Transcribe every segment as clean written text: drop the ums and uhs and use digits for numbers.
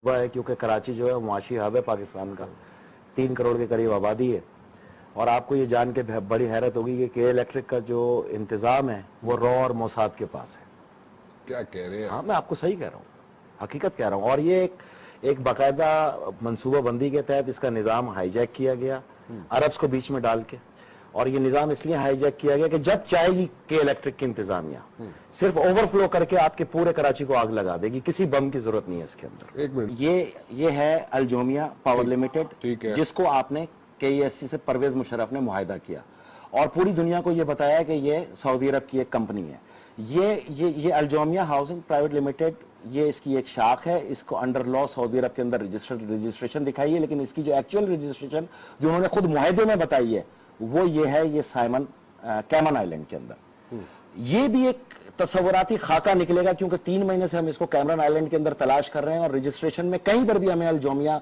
हुआ है क्योंकि कराची जो है मुआशी हब है पाकिस्तान का, 3 करोड़ के करीब आबादी है। और आपको ये जान के बड़ी हैरत होगी कि के इलेक्ट्रिक का जो इंतजाम है वो रॉ और मोसाद के पास है। क्या कह रहे हैं? हाँ, मैं आपको सही कह रहा हूँ, हकीकत कह रहा हूँ। और ये एक बाकायदा मनसूबा बंदी के तहत इसका निज़ाम हाईजैक किया गया अरब्स को बीच में डाल के। और ये निज़ाम इसलिए हाईजैक किया गया कि जब चाहेगी के इलेक्ट्रिक की इंतजामिया सिर्फ ओवरफ्लो करके आपके पूरे कराची को आग लगा देगी, किसी बम की जरूरत नहीं है इसके अंदर। एक मिनट, ये है अल्जोमिया पावर लिमिटेड, ठीक है, जिसको आपने KESC से परवेज मुशर्रफ ने मुआहिदा किया और पूरी दुनिया को ये बताया कि ये सऊदी अरब की एक कंपनी है। ये अल्जोमिया हाउसिंग प्राइवेट लिमिटेड, ये इसकी एक शाख है। इसको अंडर लॉ सऊदी अरब के अंदर रजिस्ट्रेशन दिखाई है, लेकिन इसकी जो एक्चुअल रजिस्ट्रेशन जो उन्होंने खुद मुआहिदे में बताई है वो ये है, ये कैमन आइलैंड के अंदर। ये भी एक तस्वुराती खाका निकलेगा क्योंकि 3 महीने से हम इसको कैमन आइलैंड के अंदर तलाश कर रहे हैं और रजिस्ट्रेशन में कहीं पर भी हमें अल्जोमिया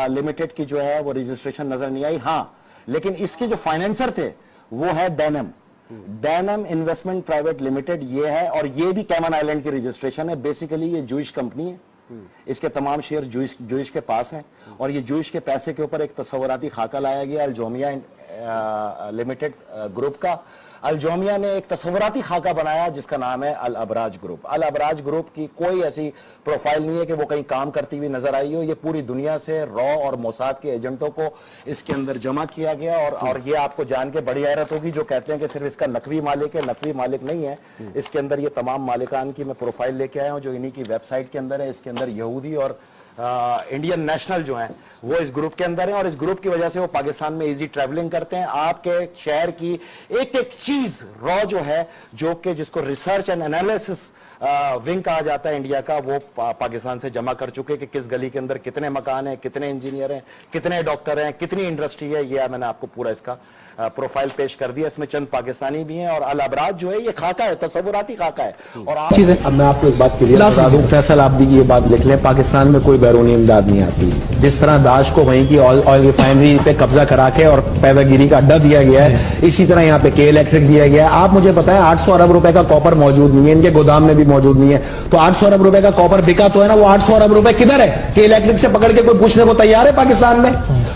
लिमिटेड की जो है वो रजिस्ट्रेशन नजर नहीं आई। हाँ, लेकिन इसके जो फाइनेंसर थे वो है डैनम इन्वेस्टमेंट प्राइवेट लिमिटेड, ये है। और ये भी कैमन आइलैंड की रजिस्ट्रेशन है। बेसिकली ये जूइश कंपनी है, इसके तमाम शेयर जूइश के पास हैं और ये जूइश के पैसे के ऊपर एक तस्वुराती खाका लाया गया अल्जोमिया लिमिटेड ग्रुप का। अल्जोमिया ने एक तस्वुराती खाका बनाया जिसका नाम है अल अबराज ग्रुप। अल अबराज ग्रुप की कोई ऐसी प्रोफाइल नहीं है कि वो कहीं काम करती हुई नजर आई हो। ये पूरी दुनिया से रॉ और मोसाद के एजेंटों को इसके अंदर जमा किया गया। और ये आपको जान के बड़ी हैरत होगी, जो कहते हैं कि सिर्फ इसका नकवी मालिक है, नकवी मालिक नहीं है। इसके अंदर ये तमाम मालिकान की मैं प्रोफाइल लेके आया हूं जो इन्हीं की वेबसाइट के अंदर है। इसके अंदर यहूदी और इंडियन नेशनल जो हैं वो इस ग्रुप के अंदर हैं और इस ग्रुप की वजह से वो पाकिस्तान में इजी ट्रैवलिंग करते हैं। आपके शहर की एक एक चीज रॉ जो है, जो कि जिसको रिसर्च एंड एनालिसिस विंग कहा जाता है इंडिया का, वो पाकिस्तान से जमा कर चुके कि किस गली के अंदर कितने मकान हैं, कितने इंजीनियर हैं, कितने डॉक्टर हैं, कितनी इंडस्ट्री है। ये मैंने आपको पूरा इसका प्रोफाइल पेश कर दिया। इसमें चंद पाकिस्तानी भी हैं और अल अबराज जो है ये खाका है, तस्वुराती खाका है। और आप चीजें, अब मैं आपको एक बात क्लियर, फैसल आप भी ये बात लिख लें, पाकिस्तान में कोई बैरूनी इमदाद नहीं आती। जिस तरह दाश को वहीं की ऑयल रिफाइनरी पे कब्जा करा के और पैदागिरी का अड्डा दिया गया है, इसी तरह यहाँ पे के इलेक्ट्रिक दिया गया है। आप मुझे बताएं, 800 अरब रुपए का कॉपर मौजूद नहीं है, इनके गोदाम में भी मौजूद नहीं है, तो 800 अरब रुपए का कॉपर बिका तो है ना, वो 800 अरब रुपए किधर है? के इलेक्ट्रिक से पकड़ के कोई पूछने को तैयार है? पाकिस्तान में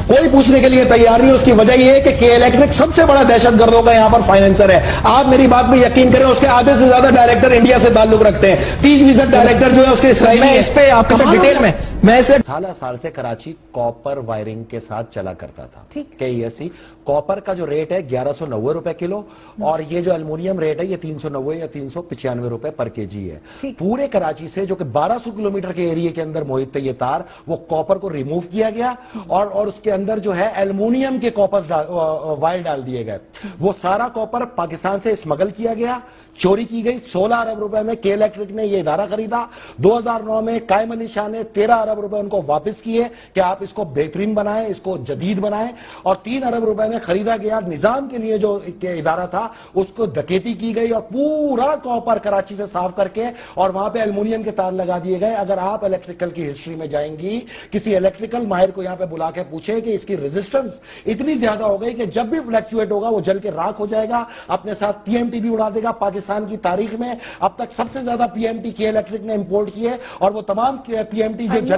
कोई पूछने के लिए तैयार नहीं। उसकी वजह यह है कि के इलेक्ट्रिक सबसे बड़ा दहशतगर्दों का यहां पर फाइनेंसर है। आप मेरी बात पे यकीन करें, उसके आधे से ज्यादा डायरेक्टर इंडिया से ताल्लुक रखते हैं। 30% डायरेक्टर जो है उसके इसराइली है। इस पे आपके साथ डिटेल में मैं इसे साल से कराची कॉपर वायरिंग के साथ चला करता था। KESC कॉपर का जो रेट है 1190 रुपए किलो और ये जो एल्युमिनियम रेट है ये 390 या 395 रुपए पर केजी है। पूरे कराची से जो कि 1200 किलोमीटर के एरिया के अंदर मोहित है ये तार, वो कॉपर को रिमूव किया गया और उसके अंदर जो है एल्युमिनियम के कॉपर वायर डाल दिए गए। वो सारा कॉपर पाकिस्तान से स्मगल किया गया, चोरी की गई। 16 अरब रुपए में के इलेक्ट्रिक ने ये इदारा खरीदा। 2009 में कायम अली शाह ने 13 अरब रुपए उनको वापस किए कि आप इसको बेहतरीन बनाएं, इसको जदीद बनाएं। और 3 अरब रुपए में खरीदा गया निजाम के लिए जो इदारा था, उसको डकैती की गई और पूरा कॉपर कराची से साफ करके और वहां पे एल्युमिनियम के तार लगा दिए गए। अगर आप इलेक्ट्रिकल की हिस्ट्री में जाएंगी, किसी इलेक्ट्रिकल माहिर को यहां पे बुला के पूछे कि इसकी रेजिस्टेंस इतनी ज्यादा हो गई कि जब भी फ्लक्चुएट होगा वो जल के राख हो जाएगा, अपने साथ PMT भी उड़ा देगा। पाकिस्तान की तारीख में अब तक सबसे ज्यादा PMT के इलेक्ट्रिक ने इंपोर्ट किए और वो तमाम PMT जो जले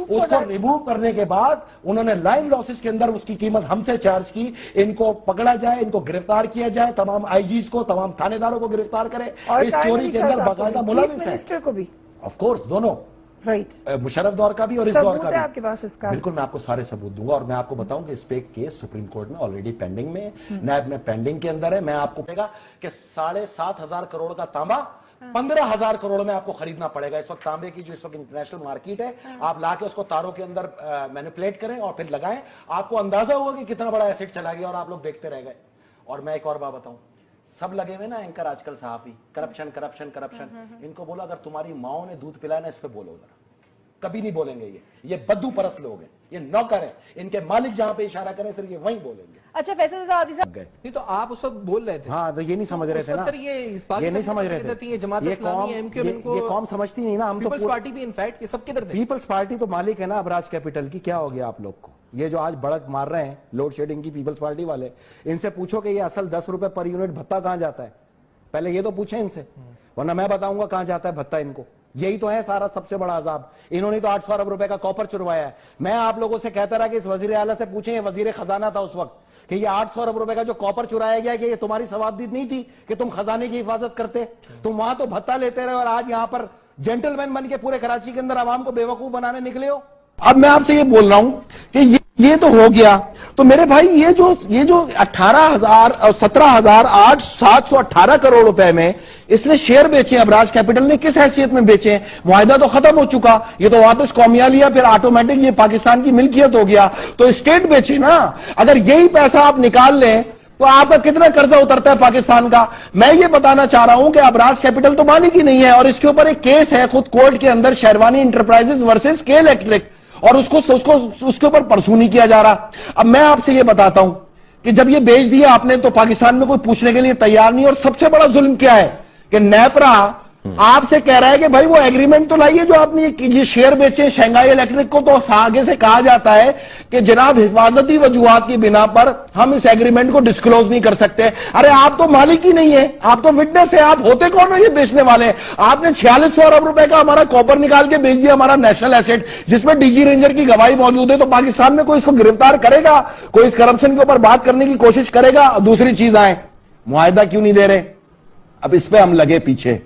उसको रिमूव करने के बाद उन्होंने लाइन लॉसेस के अंदर उसकी कीमत हमसे चार्ज की। इनको पकड़ा जाए, इनको गिरफ्तार किया जाए, तमाम IGs को, तमाम थानेदारों को गिरफ्तार करे। इस चोरी के अंदर बाकायदा मुलविस है, मिनिस्टर को भी, ऑफ कोर्स दोनों, राइट, मुशर्रफ दौर का भी और इस दौर का भी। आपके पास इसका बिल्कुल, मैं आपको सारे सबूत दूंगा और मैं आपको बताऊं कि इस पे केस सुप्रीम कोर्ट में ऑलरेडी पेंडिंग में, नैब में पेंडिंग के अंदर है। मैं आपको कहेगा कि 7,500 करोड़ का तांबा 15,000 करोड़ में आपको खरीदना पड़ेगा। इस वक्त तांबे की जो इस वक्त इंटरनेशनल मार्केट है, आप लाके उसको तारों के अंदर मैनिपुलेट करें और फिर लगाएं, आपको अंदाजा होगा कि कितना बड़ा एसेट चला गया और आप लोग देखते रह गए। और मैं एक और बात बताऊं, सब लगे हुए ना एंकर आजकल सहाफी, करप्शन करप्शन करप्शन। इनको बोलो अगर तुम्हारी माओ ने दूध पिलाया ना, इस पे बोलो जरा, कभी नहीं बोलेंगे। ये बद्दू परस्त लोग हैं, ये नौकर हैं, इनके मालिक जहां पे इशारा करें सिर्फ ये वहीं बोलेंगे। अच्छा फैसल साहब नहीं तो आप उस वक्त बोल रहे थे। हाँ, तो ये नहीं समझ रहे थे ना, ये नहीं समझ रहे थे। ये कौम समझती नहीं ना। हम तो पीपल्स पार्टी भी इनफैक्ट ये सब किधर थे? पीपल्स पार्टी तो मालिक है ना अबराज कैपिटल की। क्या हो गया आप लोग को? ये जो आज बड़क मार रहे हैं लोड शेडिंग की पीपल्स पार्टी वाले, इनसे पूछो कि ये असल 10 रुपए पर यूनिट भत्ता कहां जाता है, पहले ये तो पूछे इनसे, वरना मैं बताऊंगा कहां जाता है भत्ता इनको। یہی تو ہے سارا سب سے بڑا عذاب. انہوں نے تو 800 ارب روپے کا کاپر چروایا ہے. میں آپ لوگوں سے کہتا رہا کہ اس وزیر اعلیٰ سے پوچھیں, یہ وزیر خزانہ تھا اس وقت, کہ یہ 800 ارب روپے کا جو کاپر چرایا گیا کہ یہ تمہاری ثوابدید نہیں تھی کہ تم خزانے کی حفاظت کرتے؟ تم وہاں تو بھتہ لیتے رہے اور آج یہاں پر جینٹل مین بن کے پورے کراچی کے اندر عوام کو بے وقوف بنانے نکلے ہو. اب میں آپ سے یہ بول رہا ہوں کہ یہ تو ہو گیا, تو میرے بھائی یہ جو 17,818 کروڑ روپے میں اس نے شیئر بیچے, ابراج کیپٹل نے کس حیثیت میں بیچے ہیں؟ معاہدہ تو ختم ہو چکا, یہ تو واپس قومیہ لیا, پھر آٹومیٹک یہ پاکستان کی ملکیت ہو گیا, تو اسٹیٹ بیچے نا. اگر یہی پیسہ آپ نکال لیں تو آپ کا کتنا قرضہ اترتا ہے پاکستان کا؟ میں یہ بتانا چاہ رہا ہوں کہ ابراج کیپٹل تو مالک ہی نہیں ہے, اور اس کے اوپر ایک کیس ہے خود کورٹ کے اندر, شیروانی انٹرپرائزز ورسز کے الیکٹرک, اور اس کے اوپر پرسو نہیں کیا جا رہا. اب میں آپ سے یہ بتاتا ہوں کہ جب یہ بیچ دیا آپ نے تو پاکستان میں کوئی پوچھنے کے لیے تیار نہیں, اور سب سے بڑا ظلم کیا ہے کہ نیپرا آپ سے کہہ رہا ہے کہ بھائی وہ ایگریمنٹ تو لائیے جو آپ نے یہ شیئر بیچے شنگھائی الیکٹرک کو, تو آگے سے کہا جاتا ہے کہ جناب حفاظتی وجوہات کی بنا پر ہم اس ایگریمنٹ کو ڈسکلوز نہیں کر سکتے. ارے آپ تو مالک ہی نہیں ہے, آپ تو وٹنس ہے, آپ ہوتے کون ہو یہ بیچنے والے؟ آپ نے 4600 ارب روپے کا ہمارا کاپر نکال کے بیچ دیا, ہمارا نیشنل ایسٹ, جس میں ڈی جی رینجر کی گواہی موجود ہے. تو پاکستان میں کوئی اس کو گرفتار کرے گا؟ کوئی اس کرپشن کے اوپر بات کرنے کی کوشش کرے گا؟ دوسری چیز آئے, معاہدہ کیوں نہیں دے رہے؟ اب اس پہ ہم لگے پیچھے.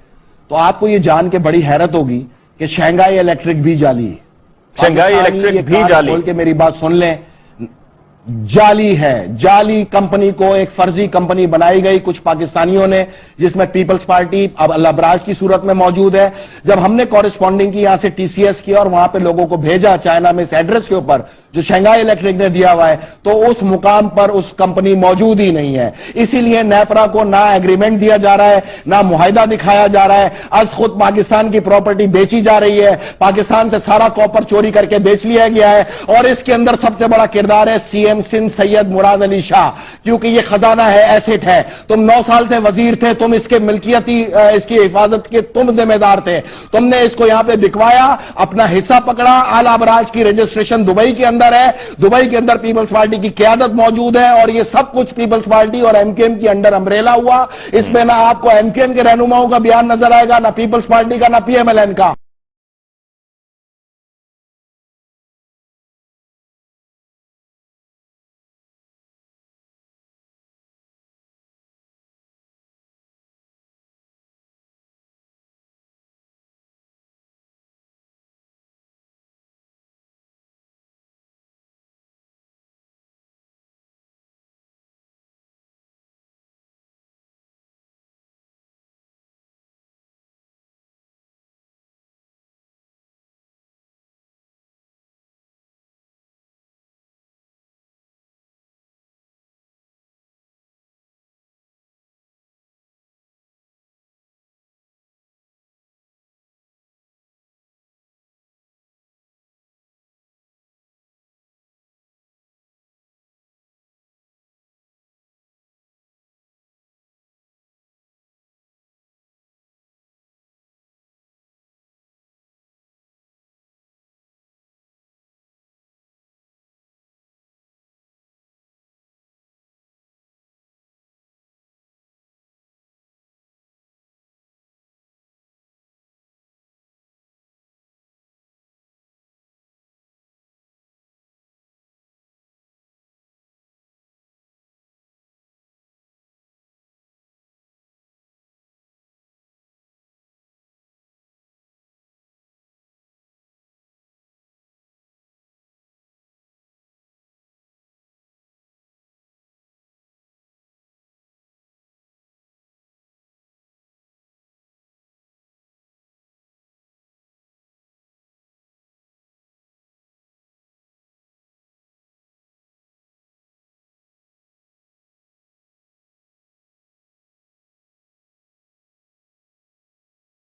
تو آپ کو یہ جان کے بڑی حیرت ہوگی کہ شنگھائی الیکٹرک بھی جعلی, شنگھائی الیکٹرک بھی جعلی. بول کے میری بات سن لیں, جعلی ہے. جعلی کمپنی کو ایک فرضی کمپنی بنائی گئی کچھ پاکستانیوں نے, جس میں پیپلز پارٹی اب الابراج کی صورت میں موجود ہے. جب ہم نے کورسپونڈنگ کی یہاں سے ٹی سی ایس کیا اور وہاں پہ لوگوں کو بھیجا چائنا میں اس ایڈریس کے اوپر جو شنگھائی الیکٹرک نے دیا ہوا ہے, تو اس مقام پر اس کمپنی موجود ہی نہیں ہے. اسی لیے نیپرا کو نہ ایگریمنٹ دیا جا رہا ہے, نہ معاہدہ دکھایا جا رہا ہے, از خود پاکستان کی پراپرٹی بیچی جا رہی ہے. پاکستان سے سارا کاپر چوری کر کے بیچ لیا گیا ہے, اور اس کے اندر سب سے بڑا کردار ہے سی ایم سندھ سید مراد علی شاہ, کیونکہ یہ خزانہ ہے, ایسٹ ہے. تم 9 سال سے وزیر تھے, تم اس کے ملکیتی اس کی حفاظت کے تم ذمہ دار تھے. تم نے اس کو یہاں پہ بکوایا, اپنا حصہ پکڑا. اعلی ابراج کی رجسٹریشن دبئی کے اندر ہے, دبئی کے اندر پیپلز پارٹی کی قیادت موجود ہے, اور یہ سب کچھ پیپلز پارٹی اور ایم کیو ایم کی انڈر امبریلا ہوا. اس میں نہ آپ کو ایم کیو ایم کے رہنماؤں کا بیان نظر آئے گا, نہ پیپلز پارٹی کا, نہ پی ایم ایل این کا.